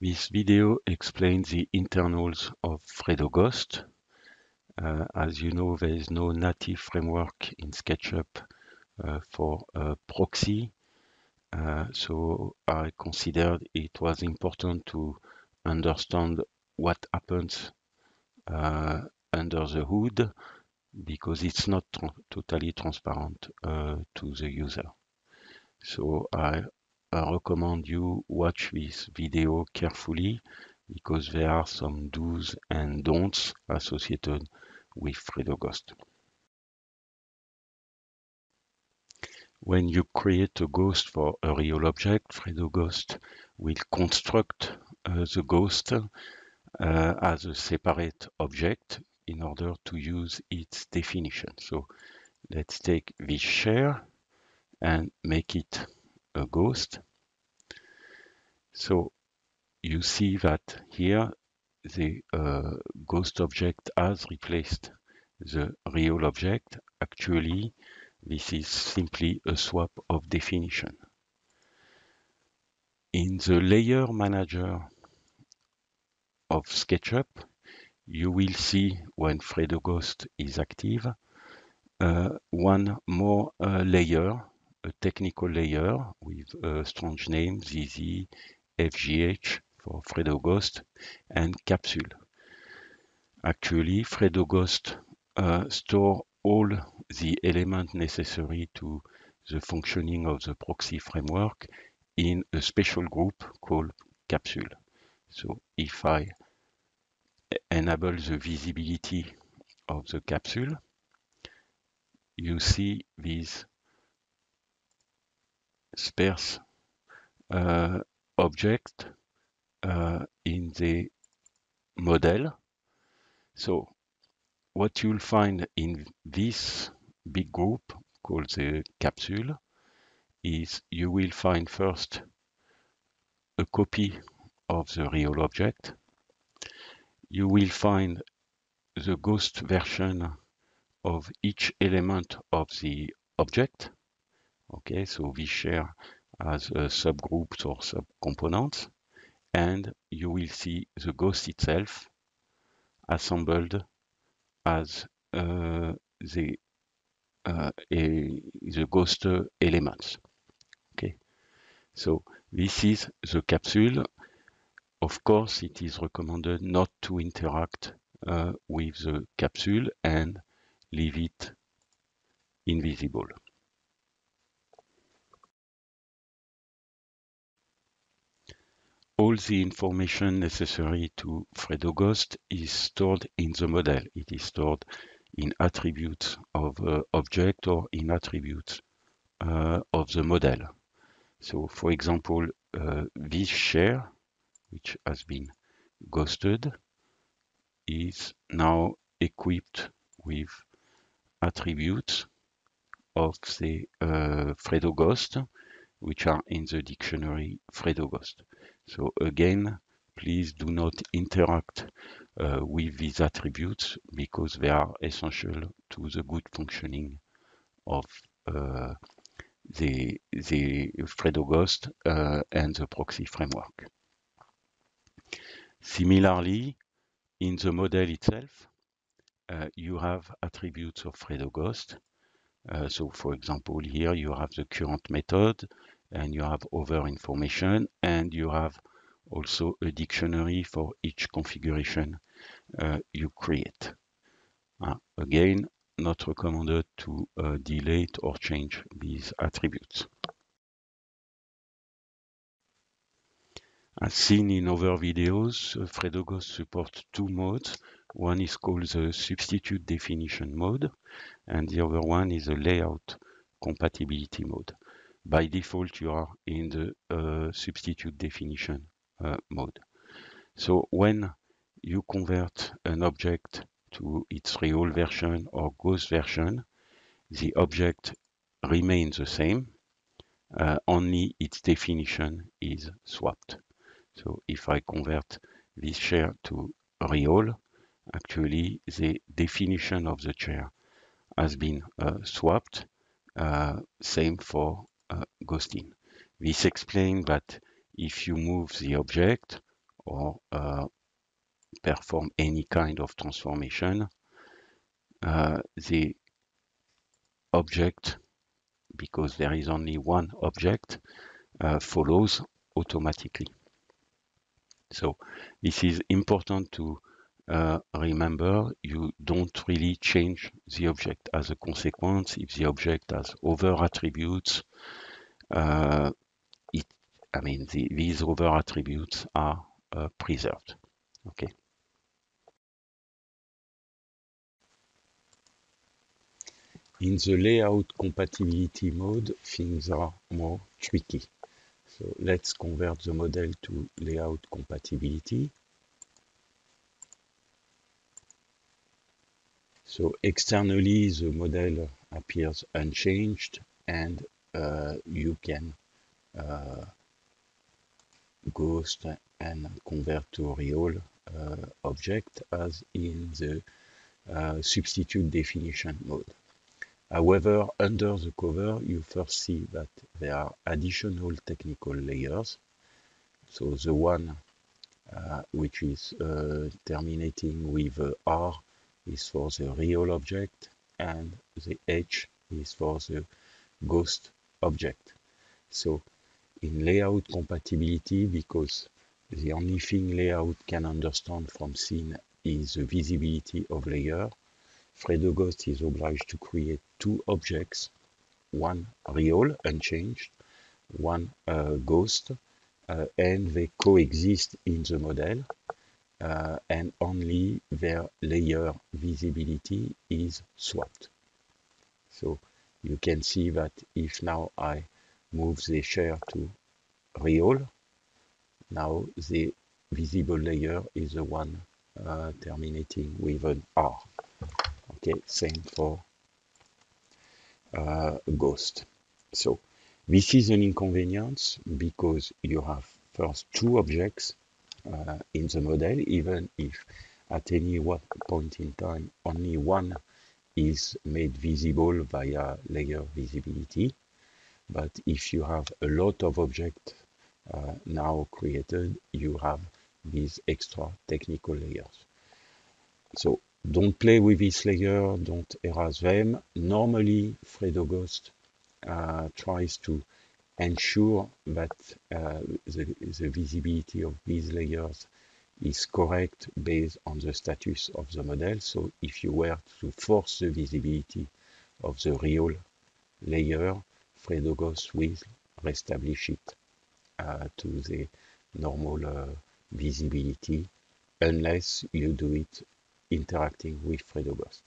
This video explains the internals of FredoGhost. As you know, there is no native framework in SketchUp for proxy. So I considered it was important to understand what happens under the hood, because it's not totally transparent to the user. So I recommend you watch this video carefully, because there are some do's and don'ts associated with FredoGhost. When you create a ghost for a real object, FredoGhost will construct the ghost as a separate object in order to use its definition. So let's take this share and make it a ghost. So you see that here the ghost object has replaced the real object. Actually, this is simply a swap of definition. In the layer manager of SketchUp, you will see when FredoGhost is active, one more layer, a technical layer with a strange name, ZZ, FGH for FredoGhost, and capsule. Actually, FredoGhost store all the elements necessary to the functioning of the proxy framework in a special group called capsule. So if I enable the visibility of the capsule, you see these sparse objects in the model. So what you'll find in this big group called the capsule is you will find first a copy of the real object. You will find the ghost version of each element of the object. Okay, so we share as subgroups or subcomponents, and you will see the ghost itself assembled as the ghost elements. Okay, so this is the capsule. Of course, it is recommended not to interact with the capsule and leave it invisible. All the information necessary to FredoGhost is stored in the model. It is stored in attributes of object or in attributes of the model. So, for example, this share, which has been ghosted, is now equipped with attributes of the FredoGhost, which are in the dictionary FredoGhost. So again, please do not interact with these attributes, because they are essential to the good functioning of the FredoGhost and the proxy framework. Similarly, in the model itself, you have attributes of FredoGhost. So for example, here you have the current method, and you have other information, and you have also a dictionary for each configuration you create. Again, not recommended to delete or change these attributes. As seen in other videos, FredoGhost supports two modes. One is called the substitute definition mode, and the other one is the layout compatibility mode. By default, you are in the substitute definition mode. So when you convert an object to its real version or ghost version, the object remains the same, only its definition is swapped. So if I convert this chair to real, actually the definition of the chair has been swapped. Same for ghosting. This explains that if you move the object or perform any kind of transformation, the object, because there is only one object, follows automatically. So this is important to remember. You don't really change the object. As a consequence, if the object has other attributes, these other attributes are preserved. Okay. In the layout compatibility mode, things are more tricky. So let's convert the model to layout compatibility. So externally, the model appears unchanged, and you can ghost and convert to real object as in the substitute definition mode. However, under the cover, you first see that there are additional technical layers. So the one which is terminating with R is for the real object, and the H is for the ghost object. So in layout compatibility, because the only thing layout can understand from scene is the visibility of layer, FredoGhost is obliged to create two objects, one real, unchanged, one ghost, and they coexist in the model, and only their layer visibility is swapped. So you can see that if now I move the share to real, now the visible layer is the one terminating with an R. Okay, same for ghost. So this is an inconvenience because you have first two objects in the model, even if at any one point in time only one is made visible via layer visibility. But if you have a lot of objects now created, you have these extra technical layers. So don't play with this layer, don't erase them. Normally, FredoGhost tries to ensure that the visibility of these layers is correct based on the status of the model. So if you were to force the visibility of the real layer, FredoGhost will reestablish it to the normal visibility, unless you do it interacting with FredoGhost.